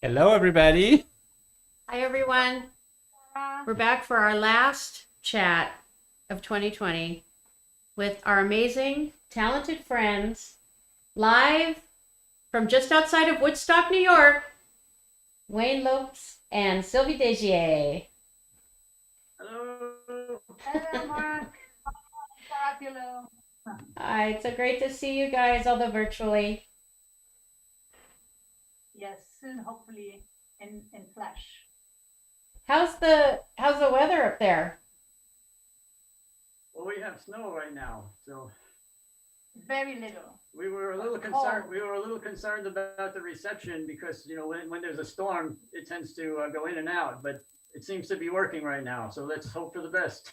Hello, everybody. Hi, everyone. We're back for our last chat of 2020 with our amazing, talented friends, live from just outside of Woodstock, New York, Wayne Lopes and Sylvie Degiez. Hello. Hello, Mark. Fabulous. Hi, it's so great to see you guys, although virtually. Yes, soon, hopefully, in flesh. How's the weather up there? Well, we have snow right now, so Very little. we were a little concerned. We were a little concerned about the reception because when there's a storm, it tends to go in and out. But it seems to be working right now, so let's hope for the best.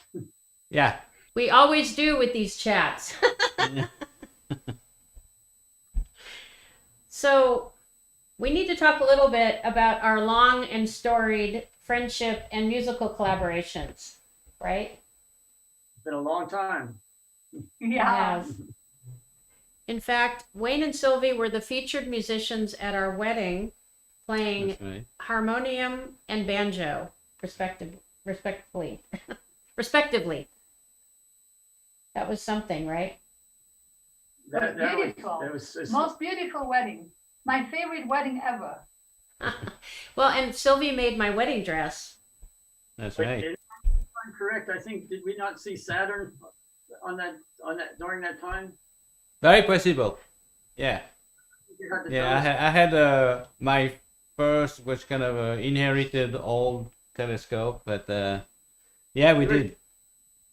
Yeah. We always do with these chats. So we need to talk a little bit about our long and storied friendship and musical collaborations, right? It's been a long time. Yeah. Yes. In fact, Wayne and Sylvie were the featured musicians at our wedding, playing That's right. harmonium and banjo, respectively. Respectively. That was something, right? It was beautiful. It's Most beautiful wedding. My favorite wedding ever. Well, and Sylvie made my wedding dress. That's but right. if I'm correct, I think did we not see Saturn on that during that time? Very possible. Yeah. You had the Yeah. I had my first, which kind of inherited old telescope, but yeah, we did. It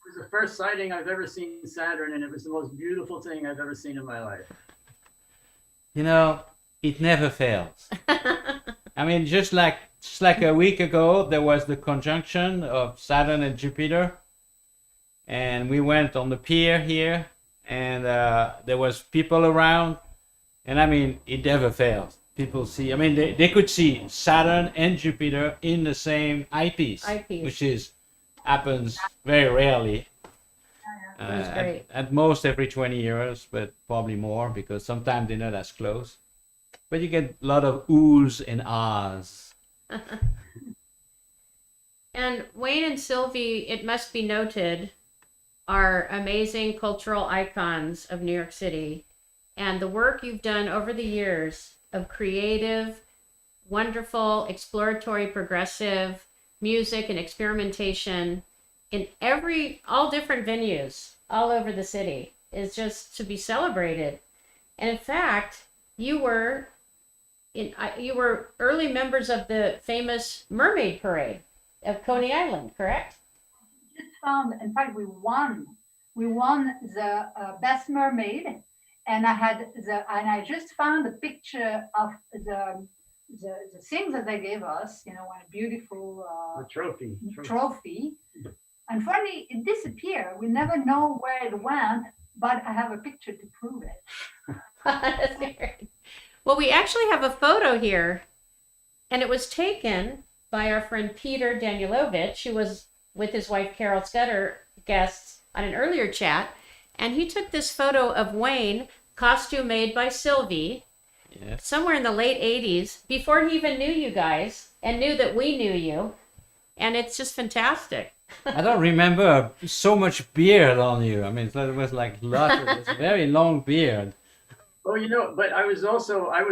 was the first sighting I've ever seen Saturn, and it was the most beautiful thing I've ever seen in my life. You know, it never fails. I mean, just like a week ago, there was the conjunction of Saturn and Jupiter, and we went on the pier here, and there was people around, and I mean, it never fails. People see. I mean, they could see Saturn and Jupiter in the same eyepiece, which happens very rarely. It was great. At most every 20 years, but probably more because sometimes they're not as close. But you get a lot of oohs and ahs. And Wayne and Sylvie, it must be noted, are amazing cultural icons of New York City. And the work you've done over the years of creative, wonderful, exploratory, progressive music and experimentation in all different venues all over the city is just to be celebrated. And in fact, you were early members of the famous Mermaid Parade of Coney Island, correct? Just found, in fact, we won. We won the best mermaid, and I just found a picture of the things that they gave us. You know, a beautiful The trophy. trophy. Unfortunately, it disappeared. We never know where it went, but I have a picture to prove it. That's great. Well, we actually have a photo here, and it was taken by our friend Peter Danielovich, who was with his wife Carol Scudder guests on an earlier chat, and he took this photo of Wayne, costume made by Sylvie, somewhere in the late 80s, before he even knew you guys and knew that we knew you, and it's just fantastic. I don't remember so much beard on you. I mean, it was like lots of this very long beard. Oh, but I was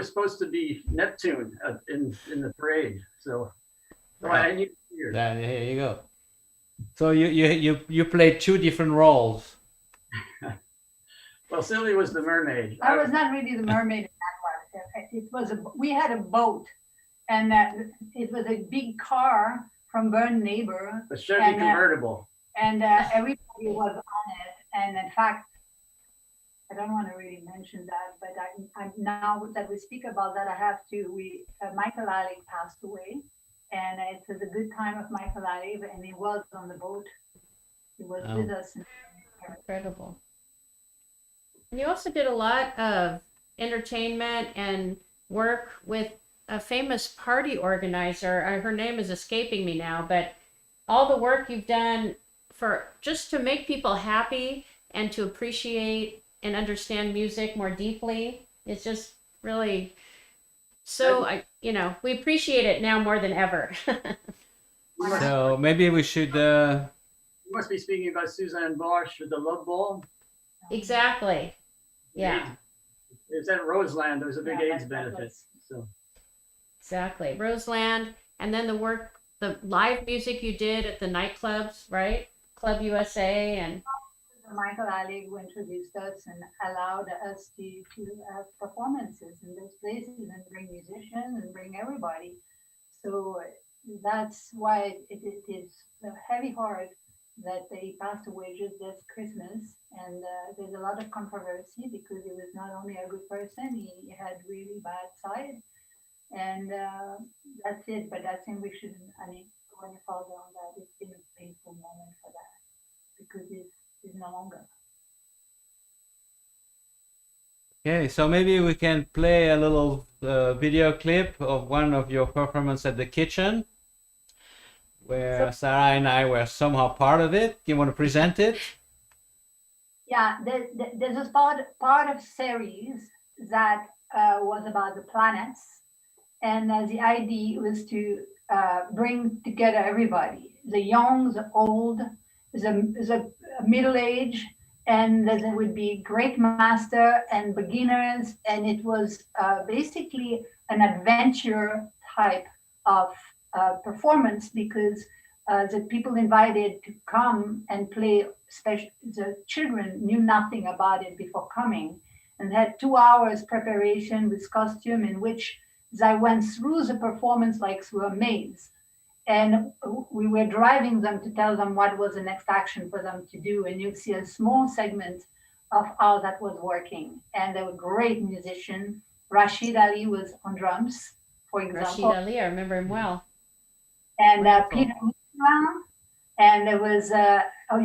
supposed to be Neptune in the parade, so I knew here. Here you go. So you played two different roles. Well, Sylvie was the mermaid. I was not really the mermaid in that one. We had a boat, and it was a big car from Burn Neighbor. A Chevy convertible. And everybody was on it. And in fact, I don't want to really mention that, but I now that we speak about that, I have to. Michael Alec passed away, and it was a good time of Michael Alec, and he was on the boat. He was Oh. with us. Incredible. And you also did a lot of entertainment and work with a famous party organizer. Her name is escaping me now, but all the work you've done for just to make people happy and to appreciate and understand music more deeply. It's just really so we appreciate it now more than ever. So maybe we should. You must be speaking about Suzanne Bosch with the Love Ball. Exactly. Yeah. It was at Roseland. There was a big Yeah, AIDS that benefit. was- So Exactly. Roseland, and then the live music you did at the nightclubs, right? Club USA and Michael Alec who introduced us and allowed us to have performances in those places and bring musicians and bring everybody. So that's why it is a heavy heart that he passed away just this Christmas. And there's a lot of controversy because he was not only a good person, he had really bad side. And that's it. But I think we shouldn't, go any further on that. It's been a painful moment for that because he's no longer. Okay, so maybe we can play a little video clip of one of your performances at the kitchen, where Sarah and I were somehow part of it. You want to present it? Yeah, there's a part of series that was about the planets, and the idea was to bring together everybody, the young, the old, the middle age, and there would be great master and beginners, and it was basically an adventure type of performance because the people invited to come and play, especially the children knew nothing about it before coming and had 2 hours preparation with costume in which they went through the performance like through a maze. And we were driving them to tell them what was the next action for them to do. And you'd see a small segment of how that was working. And they were great musicians. Rashid Ali was on drums, for Rashid example. Ali. I remember him well. And Wonderful. Peter Musa. And there was,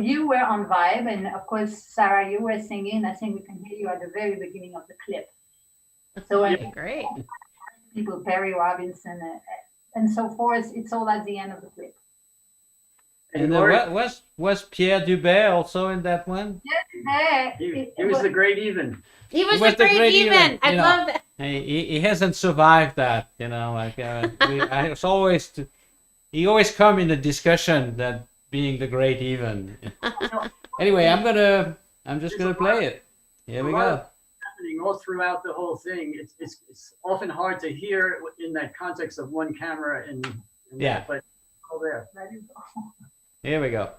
you were on vibe. And of course, Sarah, you were singing. I think we can hear you at the very beginning of the clip. So Great. people, Perry Robinson, and so forth. It's all at the end of the clip. And was Pierre Dubé also in that one? he was the great even. He was was the the great great even. even, I you know. love that. He hasn't survived that, Like it's always he always come in the discussion that being the great even. Anyway, I'm just gonna play it. Here we go. Happening all throughout the whole thing. It's often hard to hear in that context of one camera and Yeah. but all there. That is all. Here we go.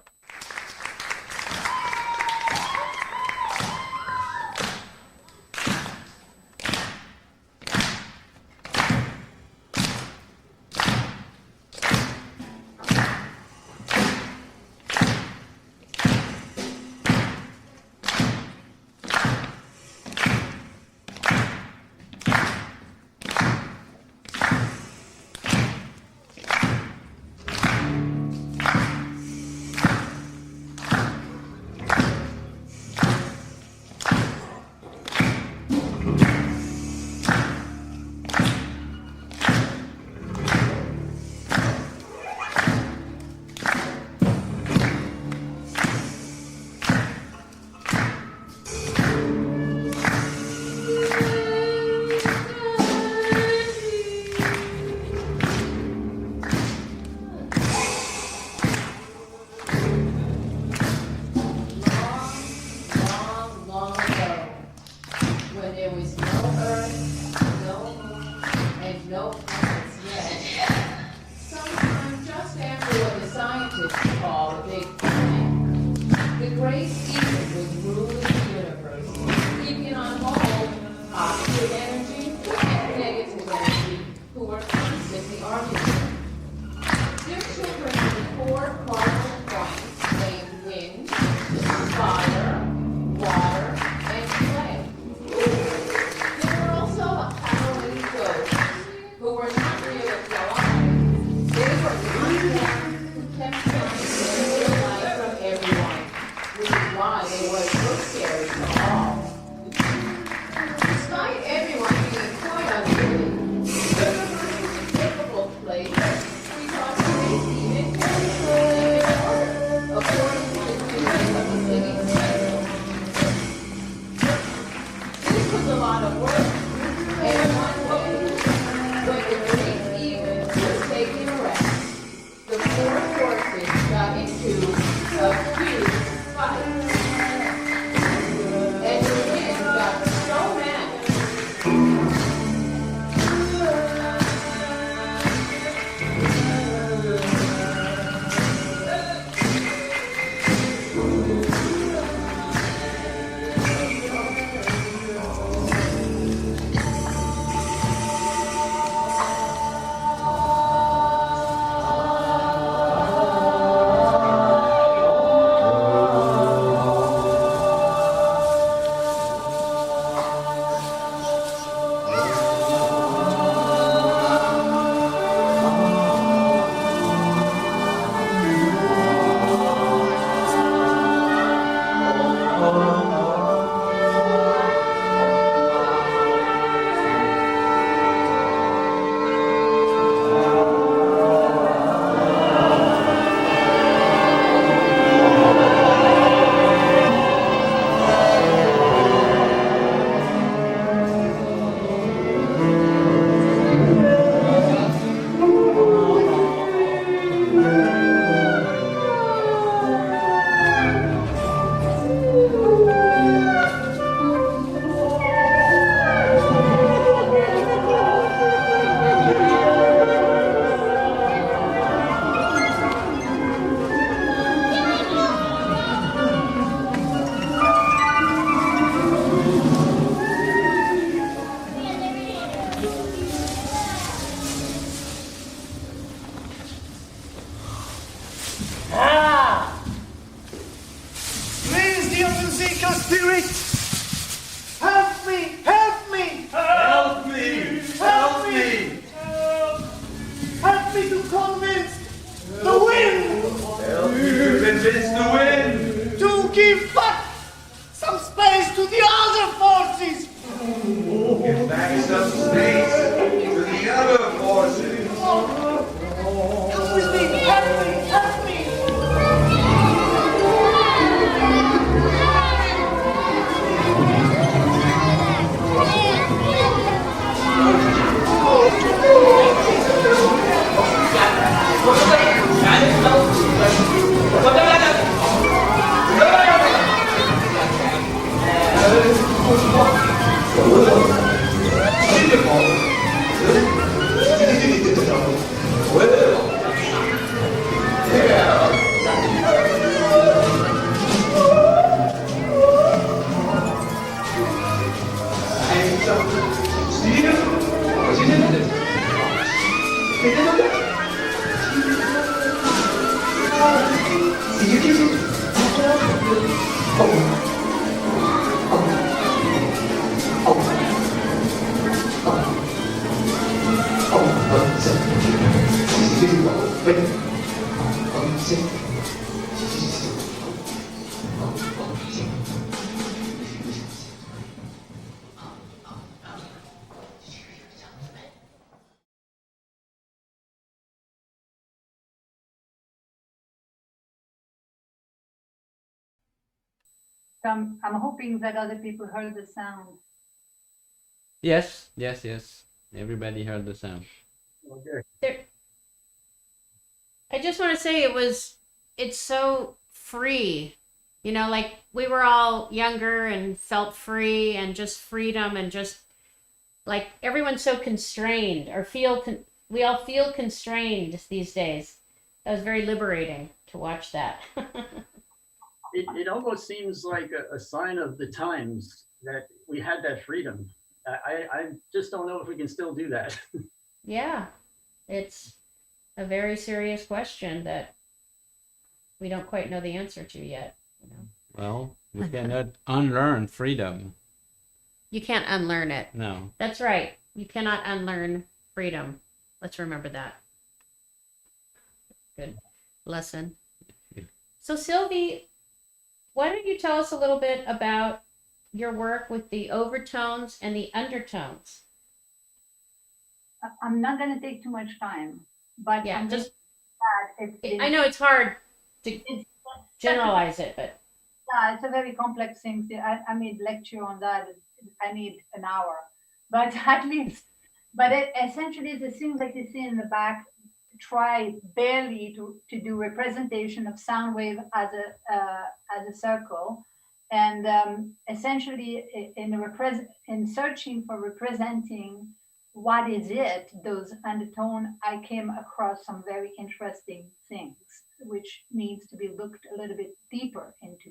Long ago, when there was no earth, no moon, and no planets yet, sometime just after what the scientists call the Big Bang, the great ether was ruling the universe, keeping on hold positive energy and negative energy who were constantly arguing. Their children were 4 cardinal points named wind, fire, water, and clay. was a lot of work. And one day, when the Greek even was taking a rest, the four horses got into a huge fight. And the wind got so mad. Please, the Open Spirit, help me, help me, Help me! Help me! help me to convince the wind Help me to convince the wind! to give back some space to the other forces. Give back some space to the other forces! Help me, help me, help me. I'm hoping that other people heard the sound. Yes, yes, yes. Everybody heard the sound. Okay. There, I just want to say it's so free. You know, like we were all younger and felt free and just freedom and just like everyone's so constrained or we all feel constrained these days. That was very liberating to watch that. It almost seems like a sign of the times that we had that freedom. I just don't know if we can still do that. Yeah, it's a very serious question that we don't quite know the answer to yet. You know, Well, we cannot unlearn freedom. you can't unlearn it. No. That's right. You cannot unlearn freedom. Let's remember that. Good lesson. So, Sylvie, why don't you tell us a little bit about your work with the overtones and the undertones? I'm not going to take too much time, but Yeah, I'm just I I know it's hard to it's generalize it, but yeah, it's a very complex thing. I made lecture on that. It's I need an hour, but at least. But essentially, the things like you see in the back try barely to do representation of sound wave as a circle, and essentially in searching for representing what is it, those undertone, I came across some very interesting things, which needs to be looked a little bit deeper into.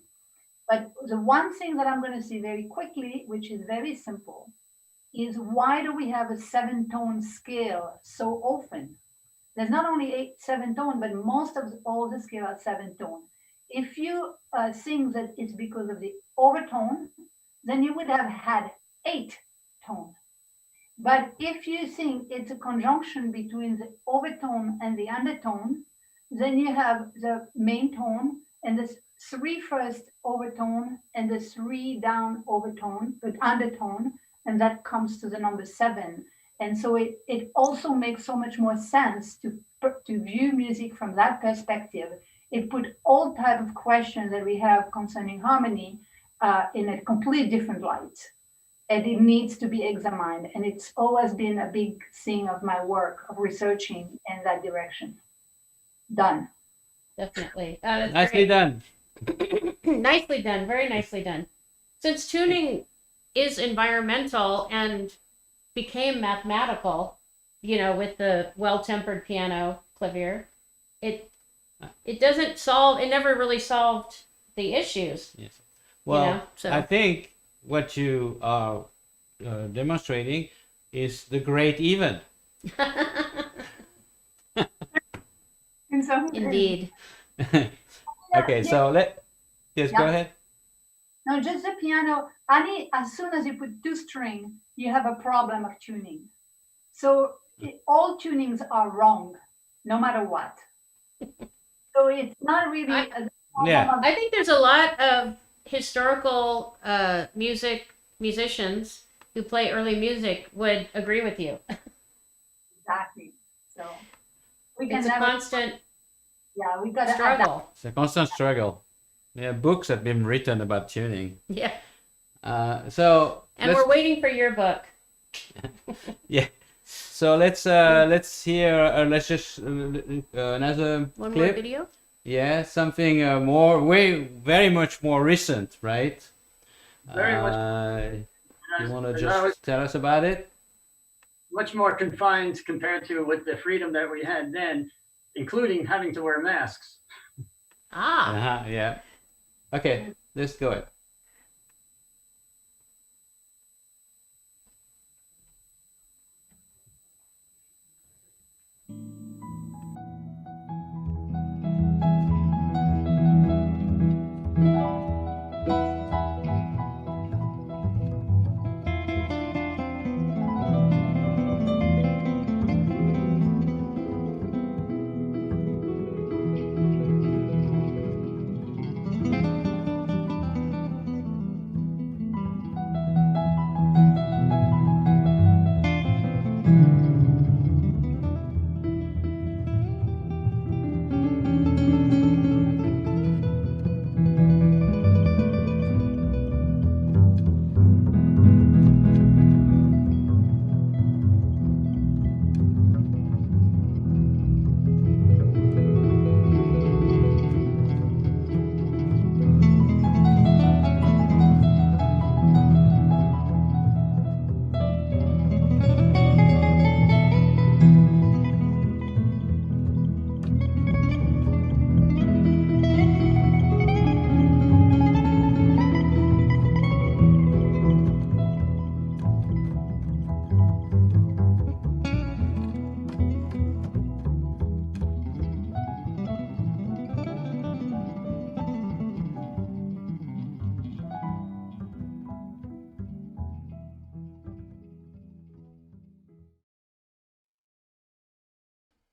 But the one thing that I'm going to see very quickly, which is very simple, is why do we have a 7-tone scale so often? There's not only 7 tone, but most of all the scale are 7-tone. If you think that it's because of the overtone, then you would have had 8-tone. But if you think it's a conjunction between the overtone and the undertone, then you have the main tone and the 3 first overtone and the 3 down overtone, but undertone, and that comes to the number 7. And so it also makes so much more sense to view music from that perspective. It put all type of questions that we have concerning harmony in a completely different light. And it needs to be examined. And it's always been a big thing of my work of researching in that direction. Done. Definitely. That's Nicely great. done. Nicely done. Very nicely done. Since tuning is environmental and became mathematical, with the well-tempered piano clavier, it doesn't solve, it never really solved the issues. Yes. Well, so I think what you are demonstrating is the great even. In some ways. Indeed. Okay, so yes, go Yeah. ahead. No, just the piano. As soon as you put 2 string, you have a problem of tuning. So all tunings are wrong, no matter what. So it's not really a problem Yeah. of I think there's a lot of historical musicians who play early music would agree with you. exactly. So we can It's a never. constant Yeah, we got to struggle. It's a constant struggle. Yeah, books have been written about tuning. Yeah. So And we're waiting for your book. yeah. So let's hear let's just another One more clip. video? Yeah, something very much more recent, right? Very much. You want to As I just was tell us about it? much more confined compared to with the freedom that we had then, including having to wear masks. Ah. Yeah. Okay, let's go ahead.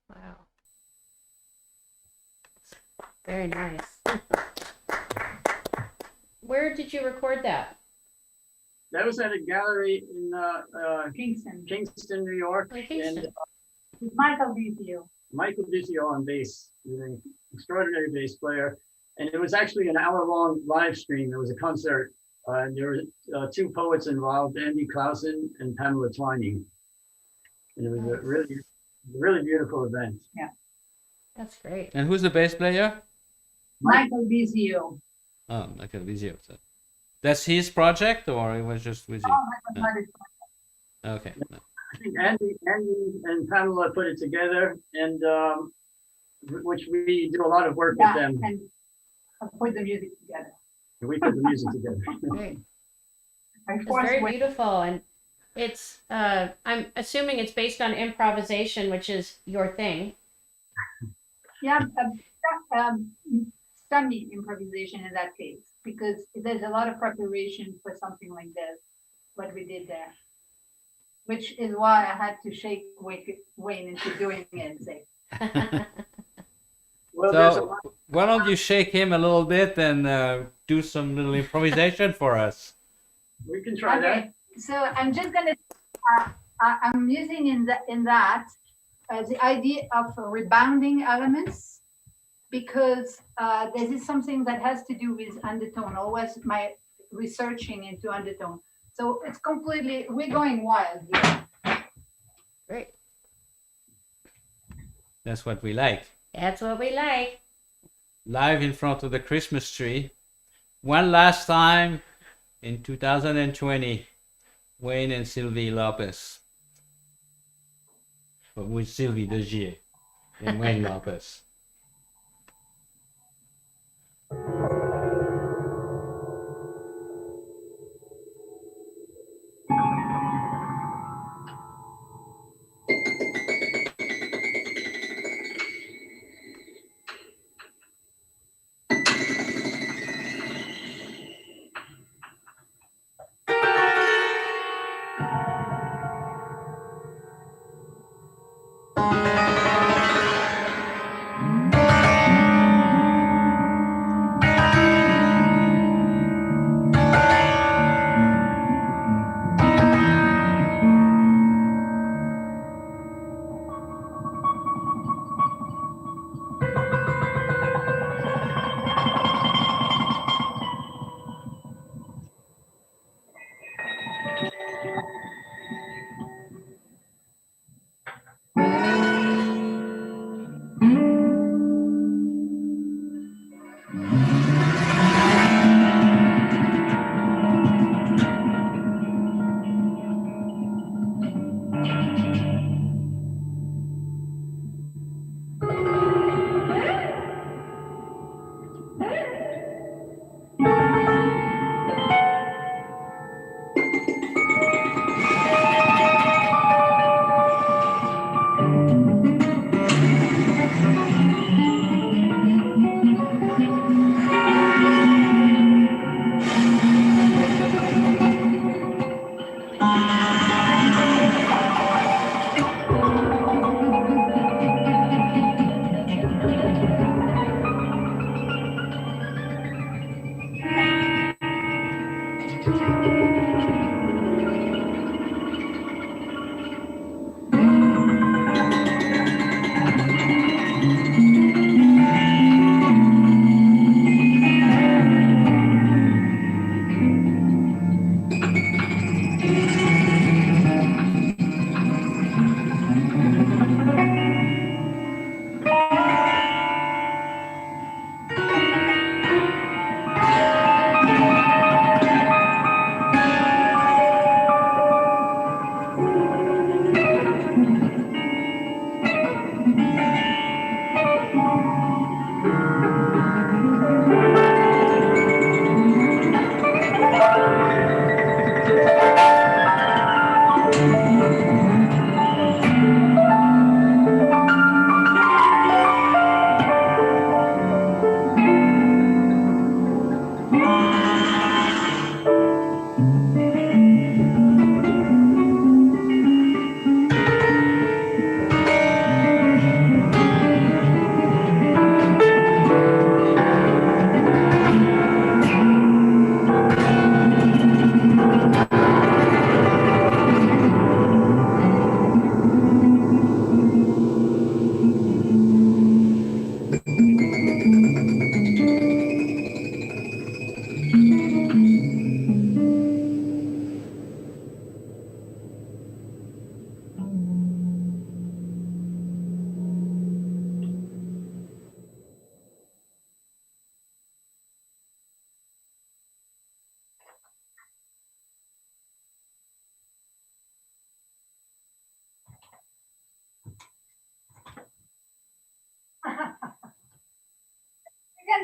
Wow. Very nice. Where did you record that? That was at a gallery in Kingston. Kingston, New York, In Kingston. and With Michael Vizio. Michael Degiez on bass, he's an extraordinary bass player. And it was actually an hour-long live stream. It was a concert And there were two poets involved, Andy Clausen and Pamela Twining. And it was a really beautiful event. That's great. And who's the bass player? Michael Vizio. Oh, Michael Degiez. So that's his project, or it was just with you? Okay. No. I think Andy and Pamela put it together, and which we do a lot of work with Yeah, them. and put the music together. We put the music together. Great. My It's fourth very way- beautiful, and it's I'm assuming it's based on improvisation, which is your thing. Yeah, semi improvisation in that case, because there's a lot of preparation for something like this, what we did there. Which is why I had to shake Wayne into doing it and say, Well, there's a So lot. why don't you shake him a little bit and do some little improvisation for us? We can try that. okay, so I'm just gonna, I'm using in that the idea of rebounding elements, because this is something that has to do with undertone, always my researching into undertone. So it's completely, we're going wild here. Great. That's what we like. That's what we like. Live in front of the Christmas tree. One last time in 2020, Wayne and Sylvie Lopes. But with Sylvie Degiez and Wayne Lopes.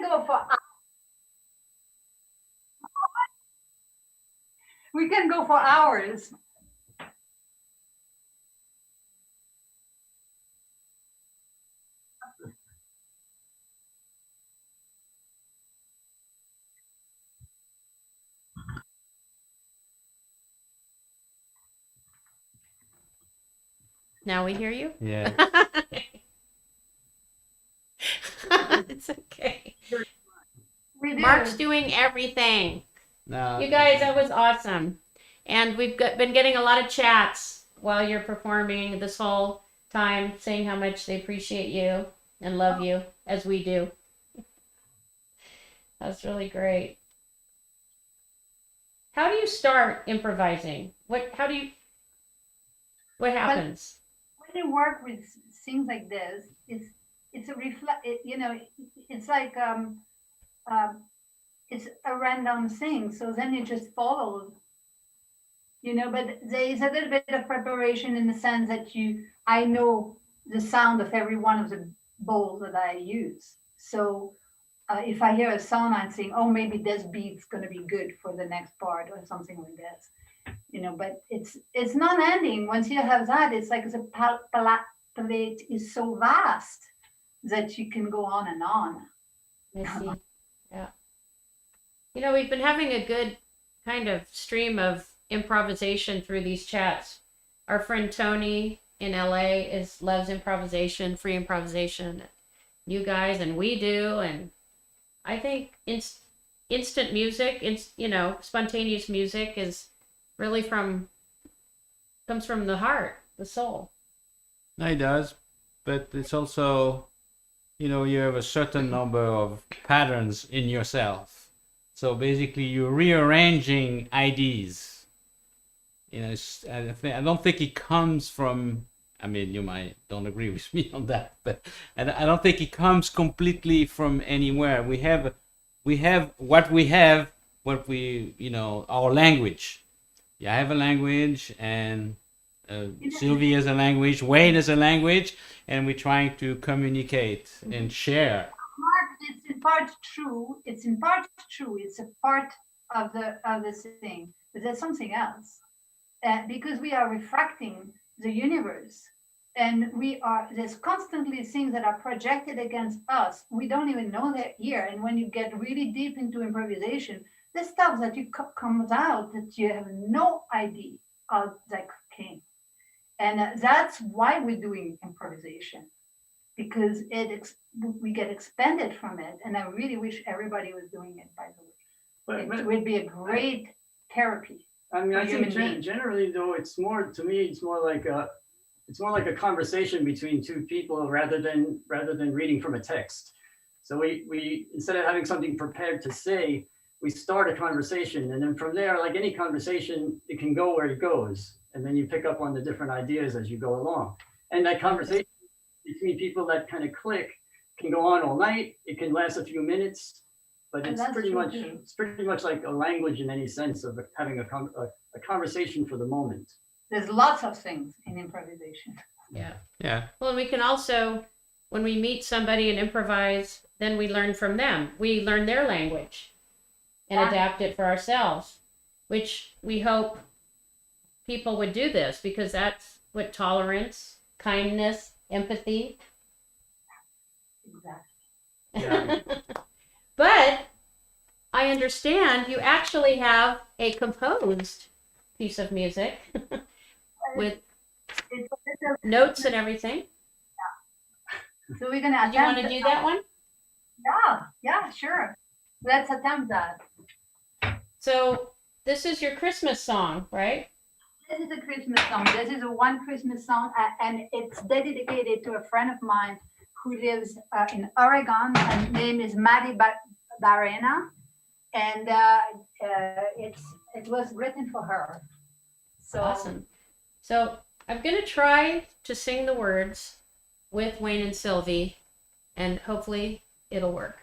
can go for we can go for hours. Now we hear you? Yeah. It's okay. We do. Mark's doing everything. No, You guys, that was awesome. And been getting a lot of chats while you're performing this whole time, saying how much they appreciate you and love you, as we do. That's really great. How do you start improvising? What happens? When you work with things like this, it's a reflect. It's like it's a random thing. So then you just follow. But there is a little bit of preparation in the sense that I know the sound of every one of the bowls that I use. So if I hear a sound, I'm saying, oh, maybe this beat's going to be good for the next part or something like this. But it's non-ending. Once you have that, it's like the palette is so vast that you can go on and on. I see. Yeah. We've been having a good kind of stream of improvisation through these chats. Our friend Tony in LA loves improvisation, free improvisation. You guys and we do, and I think instant music, spontaneous music is really comes from the heart, the soul. no, it does, but it's also, you have a certain number of patterns in yourself. So basically, you're rearranging ideas. I don't think it comes from. I mean, you might don't agree with me on that, but I don't think it comes completely from anywhere. We have what we have, our language. Yeah, I have a language, and Sylvie has a language, Wayne has a language, and we're trying to communicate and share. It's in part true. It's in part true. It's a part of the thing, but there's something else, because we are refracting the universe, and there's constantly things that are projected against us. We don't even know they're here, and when you get really deep into improvisation, the stuff that comes out that you have no idea how that came, and that's why we're doing improvisation, because we get expanded from it. And I really wish everybody was doing it, by the way. It would be a great therapy. I mean, I think human being. generally though, it's more like a conversation between two people rather than reading from a text. So we instead of having something prepared to say, we start a conversation, and then from there, like any conversation, it can go where it goes, and then you pick up on the different ideas as you go along. And that conversation between people that kind of click can go on all night. It can last a few minutes, but it's pretty much like a language in any sense of having a conversation for the moment. There's lots of things in improvisation. Yeah. Yeah. Well, and we can also, when we meet somebody and improvise, then we learn from them. We learn their language and adapt it for ourselves, which we hope people would do this, because that's what tolerance, kindness, empathy. Exactly. Yeah. But I understand you actually have a composed piece of music with notes and everything. So we're gonna Do you want to do that one? Yeah, sure. Let's attempt that. So this is your Christmas song, right? This is a Christmas song. This is a one Christmas song, and it's dedicated to a friend of mine who lives in Oregon. Her name is Maddie Barena, and it was written for her. So Awesome. So I'm going to try to sing the words with Wayne and Sylvie, and hopefully it'll work.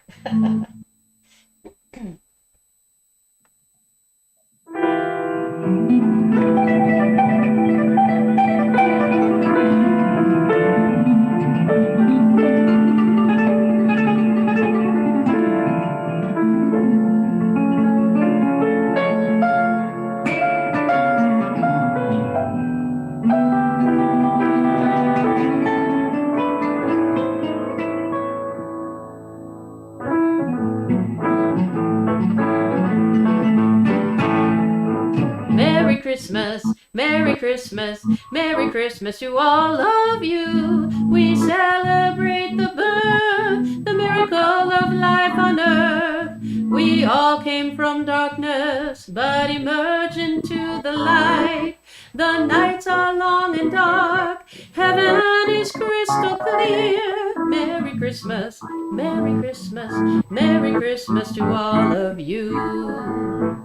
Christmas, Merry Christmas, Merry Christmas to all of you. We celebrate the birth, the miracle of life on earth. We all came from darkness, but emerged into the light. The nights are long and dark, heaven is crystal clear. Merry Christmas, Merry Christmas, Merry Christmas to all of you.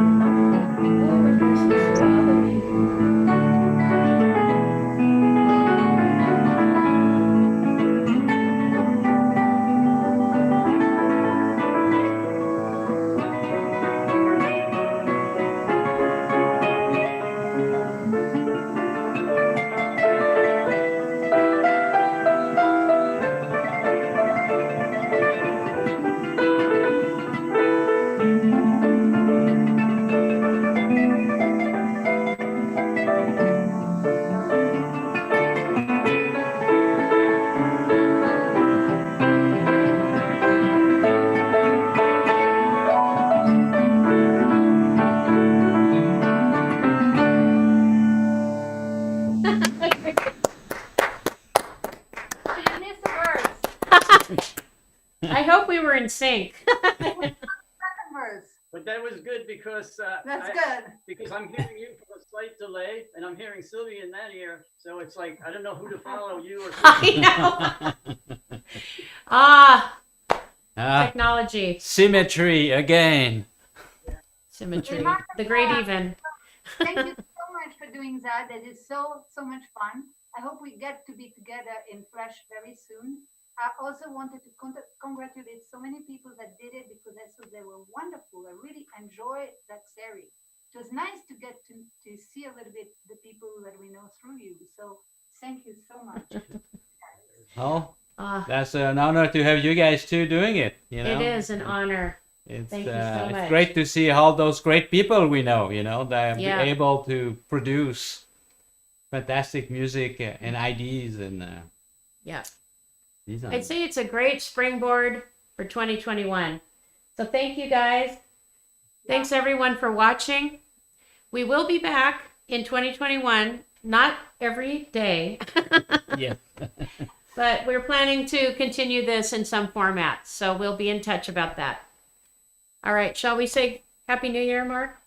Merry Christmas to all of you. Chinese words. I hope we were in sync. Words. But that was good because That's I- good. because I'm hearing you from a slight delay, and I'm hearing Sylvie in that ear. So it's like I don't know who to follow, you or Sylvie. I know. Ah, Ah, technology, symmetry again. symmetry, the great even. Thank you so much for doing that. That is so much fun. I hope we get to be together in flesh very soon. I also wanted to congratulate so many people that did it because I thought they were wonderful. I really enjoyed that series. It was nice to get to see a little bit the people that we know through you. So thank you so much. Oh, Ah, that's an honor to have you guys too doing it. You know, it is an honor. It's, Thank you so it's much. great to see all those great people we know. You know, that Yeah. are able to produce fantastic music and ideas and Yeah. design. I'd say it's a great springboard for 2021. So thank you guys. Thanks everyone for watching. We will be back in 2021, not every day, Yeah. but we're planning to continue this in some format. So we'll be in touch about that. All right. Shall we say Happy New Year, Mark?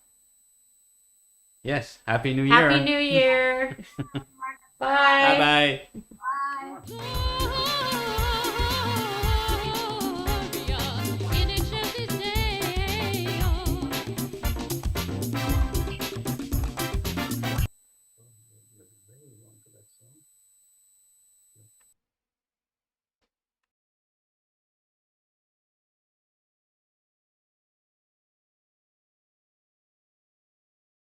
Yes. Happy New Year. Happy New Year. Bye. Bye bye. Bye.